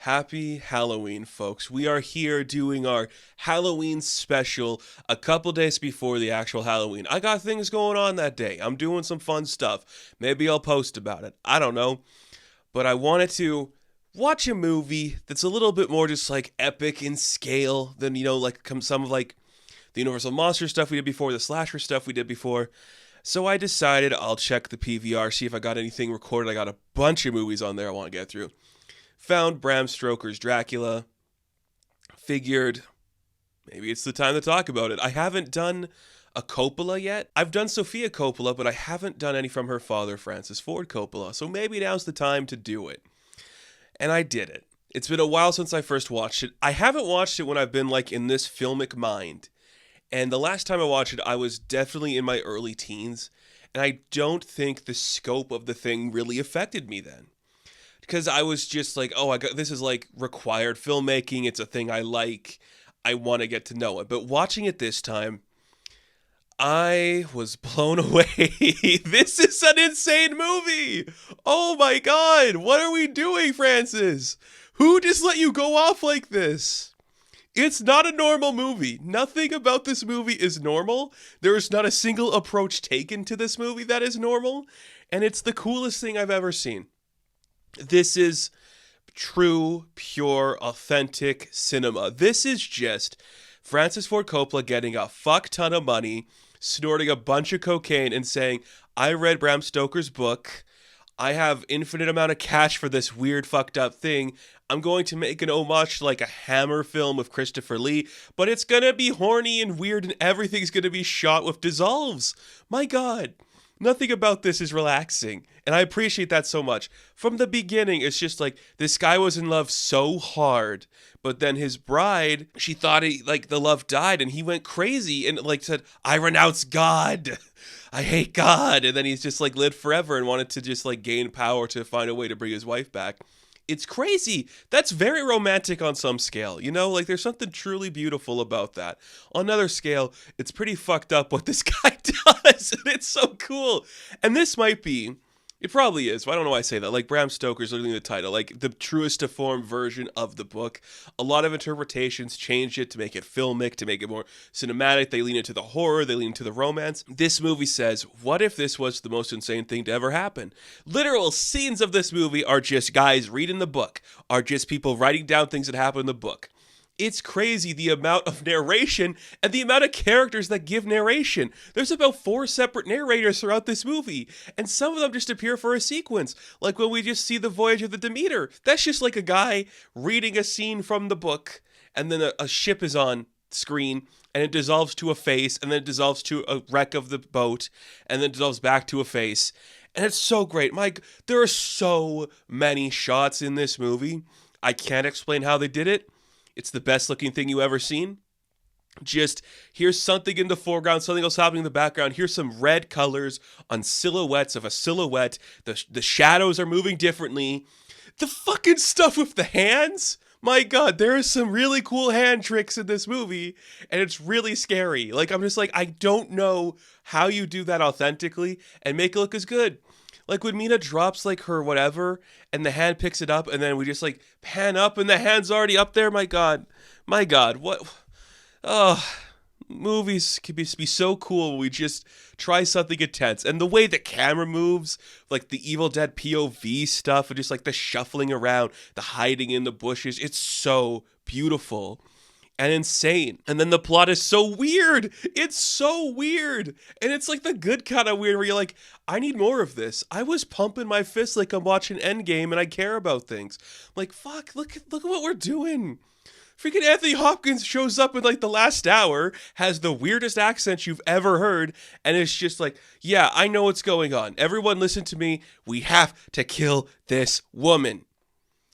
Happy Halloween, folks. We are here doing our Halloween special a couple days before the actual Halloween. I got things going on that day. I'm doing some fun stuff. Maybe I'll post about it. I don't know. But I wanted to watch a movie that's a little bit more just like epic in scale than, like some of like the Universal Monster stuff we did before, the slasher stuff we did before. So I decided I'll check the PVR, see if I got anything recorded. I got a bunch of movies on there I want to get through. Found Bram Stoker's Dracula. Figured maybe it's the time to talk about it. I haven't done a Coppola yet. I've done Sofia Coppola, but I haven't done any from her father, Francis Ford Coppola. So maybe now's the time to do it. And I did it. It's been a while since I first watched it. I haven't watched it when I've been like in this filmic mind. And the last time I watched it, I was definitely in my early teens. And I don't think the scope of the thing really affected me then. Because I was just like, this is like required filmmaking. It's a thing I like. I want to get to know it. But watching it this time, I was blown away. This is an insane movie. Oh my God. What are we doing, Francis? Who just let you go off like this? It's not a normal movie. Nothing about this movie is normal. There is not a single approach taken to this movie that is normal. And it's the coolest thing I've ever seen. This is true, pure, authentic cinema. This is just Francis Ford Coppola getting a fuck ton of money, snorting a bunch of cocaine, and saying, I read Bram Stoker's book. I have infinite amount of cash for this weird fucked up thing. I'm going to make an homage to like a Hammer film with Christopher Lee, but it's going to be horny and weird and everything's going to be shot with dissolves. My God. Nothing about this is relaxing, and I appreciate that so much. From the beginning, it's just like, this guy was in love so hard, but then his bride, she thought the love died, and he went crazy and like said, I renounce God. I hate God. And then he's just like lived forever and wanted to just like gain power to find a way to bring his wife back. It's crazy. That's very romantic on some scale, like there's something truly beautiful about that. On another scale, it's pretty fucked up what this guy does, and it's so cool. And this might be, it probably is, but I don't know why I say that, like Bram Stoker's literally the title, like the truest to form version of the book. A lot of interpretations change it to make it filmic, to make it more cinematic. They lean into the horror, they lean into the romance. This movie says, what if this was the most insane thing to ever happen? Literal scenes of this movie are just guys reading the book, are just people writing down things that happen in the book. It's crazy the amount of narration and the amount of characters that give narration. There's about 4 separate narrators throughout this movie, and some of them just appear for a sequence. Like when we just see the Voyage of the Demeter. That's just like a guy reading a scene from the book, and then a ship is on screen, and it dissolves to a face, and then it dissolves to a wreck of the boat, and then it dissolves back to a face. And it's so great. Mike, there are so many shots in this movie. I can't explain how they did it. It's the best looking thing you ever seen. Just here's something in the foreground, something else happening in the background. Here's some red colors on silhouettes of a silhouette. The shadows are moving differently. The fucking stuff with the hands. My God, there are some really cool hand tricks in this movie, and it's really scary. Like, I'm just like, I don't know how you do that authentically and make it look as good. Like when Mina drops like her whatever and the hand picks it up and then we just like pan up and the hand's already up there. My God, what? Oh, movies can be so cool when we just try something intense. And the way the camera moves, like the Evil Dead POV stuff and just like the shuffling around, the hiding in the bushes, it's so beautiful and insane. And then the plot is so weird. It's so weird. And it's like the good kind of weird where you're like, I need more of this. I was pumping my fist like I'm watching Endgame and I care about things. I'm like, fuck, look at what we're doing. Freaking Anthony Hopkins shows up in like the last hour, has the weirdest accent you've ever heard, and it's just like, yeah, I know what's going on. Everyone listen to me. We have to kill this woman.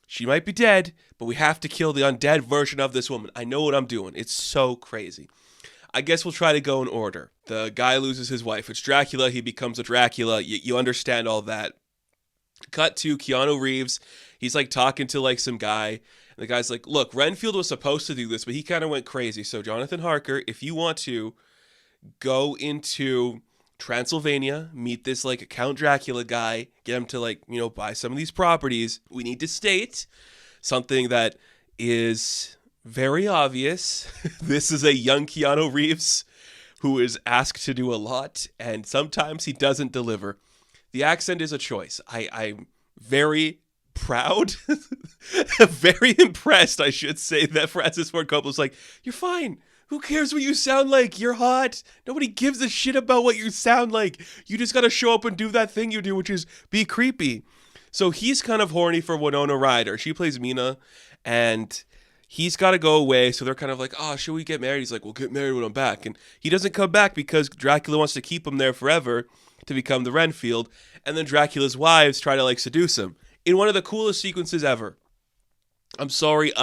She might be dead, but we have to kill the undead version of this woman. I know what I'm doing. It's so crazy. I guess we'll try to go in order. The guy loses his wife. It's Dracula. He becomes a Dracula. You understand all that. Cut to Keanu Reeves. He's like talking to like some guy. And the guy's like, look, Renfield was supposed to do this, but he kind of went crazy. So Jonathan Harker, if you want to go into Transylvania, meet this like Count Dracula guy, get him to like, buy some of these properties. We need to state something that is very obvious. This is a young Keanu Reeves who is asked to do a lot, and sometimes he doesn't deliver. The accent is a choice. I'm very proud, very impressed, I should say, that Francis Ford Coppola's like, you're fine. Who cares what you sound like? You're hot. Nobody gives a shit about what you sound like. You just gotta show up and do that thing you do, which is be creepy. So he's kind of horny for Winona Ryder. She plays Mina, and he's got to go away. So they're kind of like, oh, should we get married? He's like, we'll get married when I'm back. And he doesn't come back because Dracula wants to keep him there forever to become the Renfield. And then Dracula's wives try to like seduce him in one of the coolest sequences ever. I'm sorry,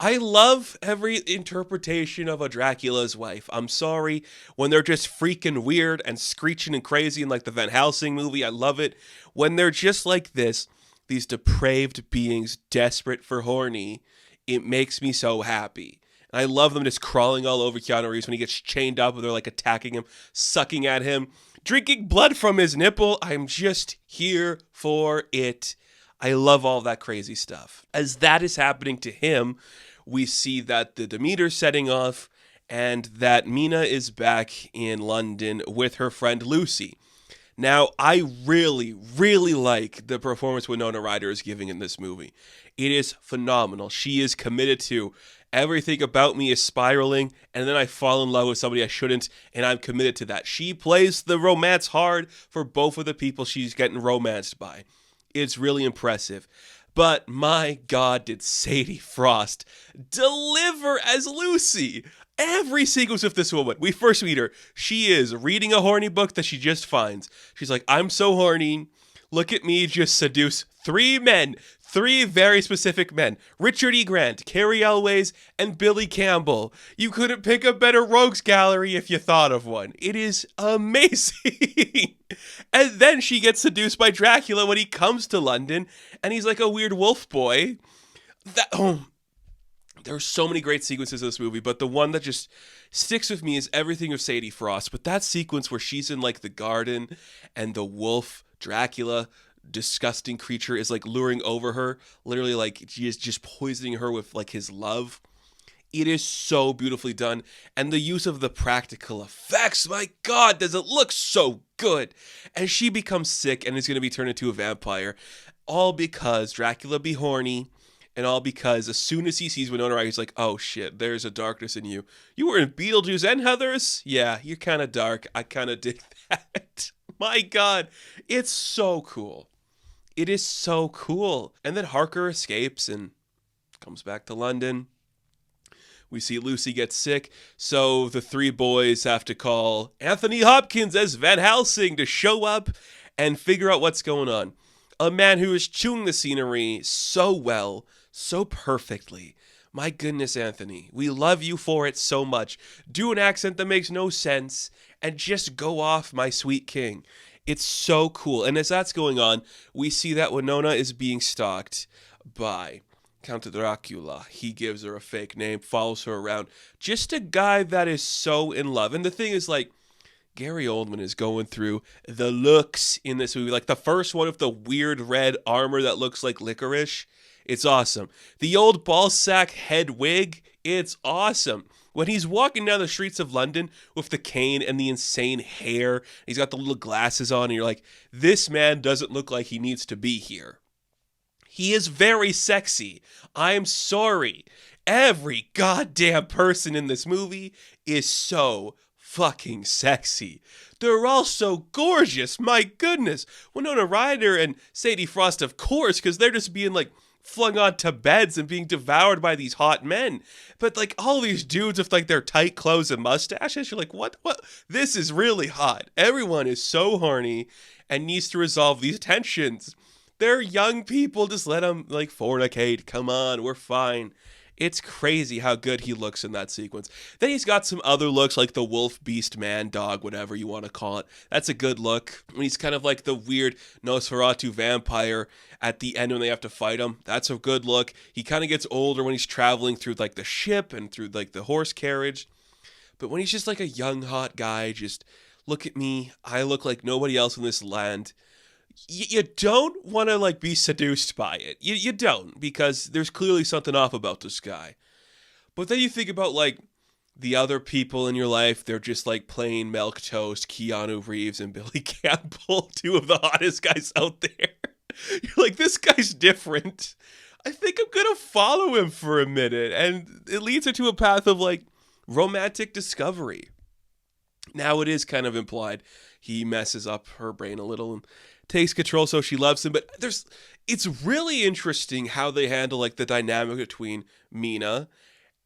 I love every interpretation of a Dracula's wife. I'm sorry when they're just freaking weird and screeching and crazy in like the Van Helsing movie. I love it. When they're just like this, these depraved beings desperate for horny, it makes me so happy. And I love them just crawling all over Keanu Reeves when he gets chained up and they're like attacking him, sucking at him, drinking blood from his nipple. I'm just here for it. I love all that crazy stuff. As that is happening to him, we see that the Demeter's setting off and that Mina is back in London with her friend Lucy. Now, I really, really like the performance Winona Ryder is giving in this movie. It is phenomenal. She is committed to everything about me is spiraling, and then I fall in love with somebody I shouldn't, and I'm committed to that. She plays the romance hard for both of the people she's getting romanced by. It's really impressive. But my God, did Sadie Frost deliver as Lucy? Every sequence with this woman. We first meet her. She is reading a horny book that she just finds. She's like, I'm so horny. Look at me just seduce 3 men. 3 very specific men. Richard E. Grant, Cary Elwes, and Billy Campbell. You couldn't pick a better rogues gallery if you thought of one. It is amazing. And then she gets seduced by Dracula when he comes to London, and he's like a weird wolf boy. There are so many great sequences in this movie, but the one that just sticks with me is everything of Sadie Frost. But that sequence where she's in like the garden and the wolf, Dracula, disgusting creature, is like luring over her, literally like she is just poisoning her with like his love. It is so beautifully done. And the use of the practical effects, my God, does it look so good. And she becomes sick and is going to be turned into a vampire. All because Dracula be horny. And all because as soon as he sees Winona Ryder, he's like, oh shit, there's a darkness in you. You were in Beetlejuice and Heathers? Yeah, you're kind of dark. I kind of dig that. My God, it's so cool. It is so cool. And then Harker escapes and comes back to London. We see Lucy get sick, so the 3 boys have to call Anthony Hopkins as Van Helsing to show up and figure out what's going on. A man who is chewing the scenery so well, so perfectly. My goodness, Anthony, we love you for it so much. Do an accent that makes no sense and just go off, my sweet king. It's so cool. And as that's going on, we see that Winona is being stalked by Count Dracula. He gives her a fake name, follows her around. Just a guy that is so in love. And the thing is, like, Gary Oldman is going through the looks in this movie. Like the first one with the weird red armor that looks like licorice. It's awesome. The old ballsack head wig. It's awesome. When he's walking down the streets of London with the cane and the insane hair, he's got the little glasses on, and you're like, this man doesn't look like he needs to be here. He is very sexy. I'm sorry. Every goddamn person in this movie is so fucking sexy. They're all so gorgeous. My goodness. Winona Ryder and Sadie Frost, of course, because they're just being like flung onto beds and being devoured by these hot men. But like all these dudes with like their tight clothes and mustaches, you're like, what? This is really hot. Everyone is so horny and needs to resolve these tensions. They're young people. Just let them like fornicate. Come on, we're fine. It's crazy how good he looks in that sequence. Then he's got some other looks like the wolf, beast, man, dog, whatever you want to call it. That's a good look. When he's kind of like the weird Nosferatu vampire at the end when they have to fight him. That's a good look. He kind of gets older when he's traveling through like the ship and through like the horse carriage. But when he's just like a young, hot guy, just look at me. I look like nobody else in this land. you don't want to like be seduced by it. You don't, because there's clearly something off about this guy. But then you think about like the other people in your life. They're just like plain milquetoast Keanu Reeves and Billy Campbell, two of the hottest guys out there. You're like, this guy's different. I think I'm gonna follow him for a minute, and it leads her to a path of like romantic discovery. Now it is kind of implied he messes up her brain a little and takes control, so she loves him. But it's really interesting how they handle like the dynamic between Mina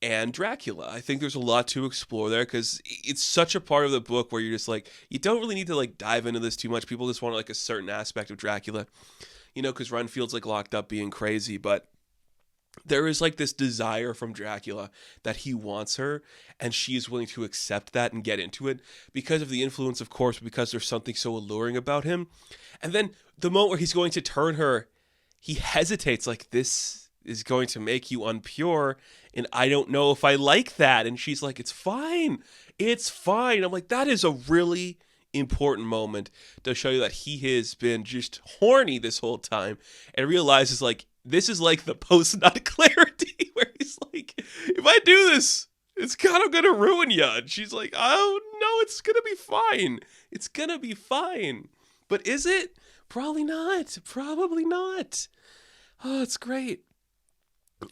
and Dracula. I think there's a lot to explore there, because it's such a part of the book where you're just like, you don't really need to like dive into this too much. People just want like a certain aspect of Dracula, because Renfield's like locked up being crazy, but there is like this desire from Dracula that he wants her, and she is willing to accept that and get into it because of the influence, of course, because there's something so alluring about him. And then the moment where he's going to turn her, he hesitates, like, this is going to make you unpure, and I don't know if I like that. And she's like, it's fine. It's fine. I'm like, that is a really important moment to show you that he has been just horny this whole time and realizes like, this is like the post-nut clarity where he's like, if I do this, it's kind of going to ruin you. And she's like, oh, no, it's going to be fine. It's going to be fine. But is it? Probably not. Probably not. Oh, it's great.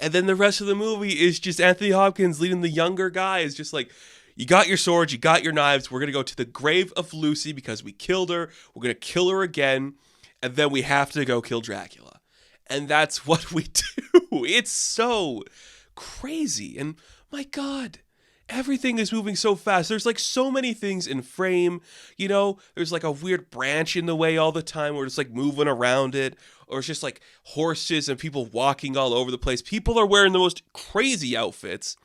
And then the rest of the movie is just Anthony Hopkins leading the younger guys, just like, you got your swords, you got your knives. We're going to go to the grave of Lucy because we killed her. We're going to kill her again. And then we have to go kill Dracula. And that's what we do. It's so crazy. And my God, everything is moving so fast. There's like so many things in frame. There's like a weird branch in the way all the time. We're just like moving around it. Or it's just like horses and people walking all over the place. People are wearing the most crazy outfits.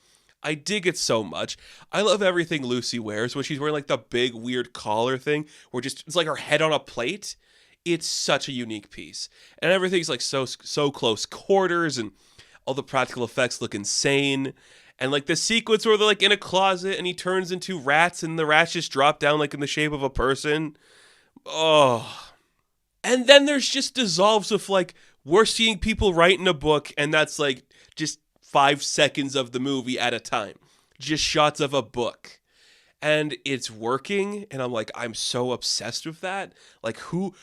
I dig it so much. I love everything Lucy wears when she's wearing like the big weird collar thing where it's like her head on a plate. It's such a unique piece. And everything's like so close quarters, and all the practical effects look insane. And like the sequence where they're like in a closet and he turns into rats and the rats just drop down like in the shape of a person. Oh. And then there's just dissolves of like, we're seeing people write in a book, and that's like just 5 seconds of the movie at a time. Just shots of a book. And it's working, and I'm like, I'm so obsessed with that. Like, who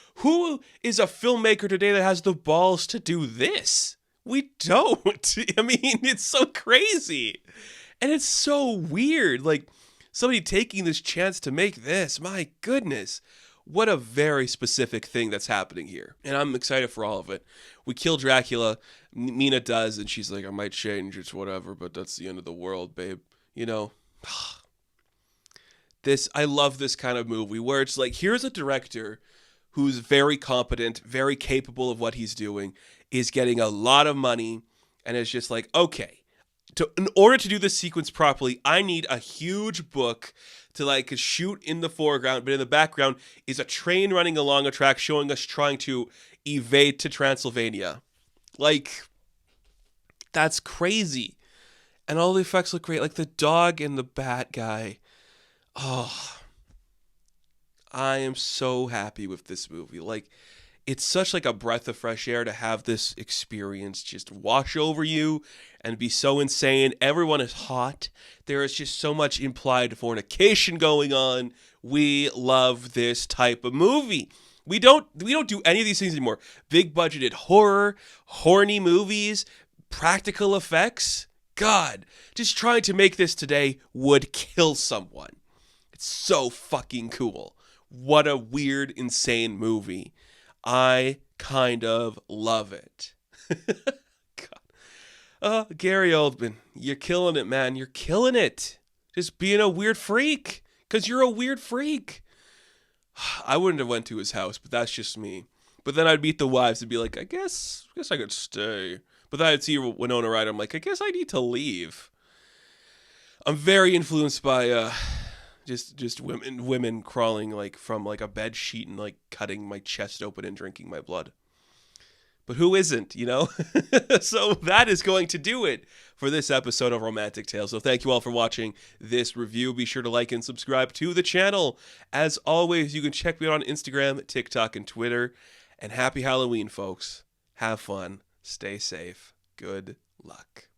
is a filmmaker today that has the balls to do this? We don't. I mean, it's so crazy. And it's so weird. Like, somebody taking this chance to make this. My goodness. What a very specific thing that's happening here. And I'm excited for all of it. We kill Dracula. Mina does, and she's like, I might change, it's whatever, but that's the end of the world, babe. I love this kind of movie where it's like, here's a director who's very competent, very capable of what he's doing, is getting a lot of money, and is just like, okay, in order to do this sequence properly, I need a huge book to like shoot in the foreground, but in the background is a train running along a track showing us trying to evade to Transylvania. Like, that's crazy. And all the effects look great. Like the dog and the bat guy. Oh, I am so happy with this movie. Like, it's such like a breath of fresh air to have this experience just wash over you and be so insane. Everyone is hot. There is just so much implied fornication going on. We love this type of movie. We don't do any of these things anymore. Big budgeted horror, horny movies, practical effects. God, just trying to make this today would kill someone. It's so fucking cool. What a weird, insane movie. I kind of love it. God. Gary Oldman, you're killing it, man. You're killing it. Just being a weird freak. Because you're a weird freak. I wouldn't have went to his house, but that's just me. But then I'd meet the wives and be like, I guess I could stay. But then I'd see Winona Ryder. I'm like, I guess I need to leave. I'm very influenced by just women crawling like from like a bed sheet and like cutting my chest open and drinking my blood. But who isn't, So that is going to do it for this episode of Romantic Tales. So thank you all for watching this review. Be sure to like and subscribe to the channel. As always, you can check me out on Instagram, TikTok, and Twitter. And happy Halloween, folks. Have fun. Stay safe. Good luck.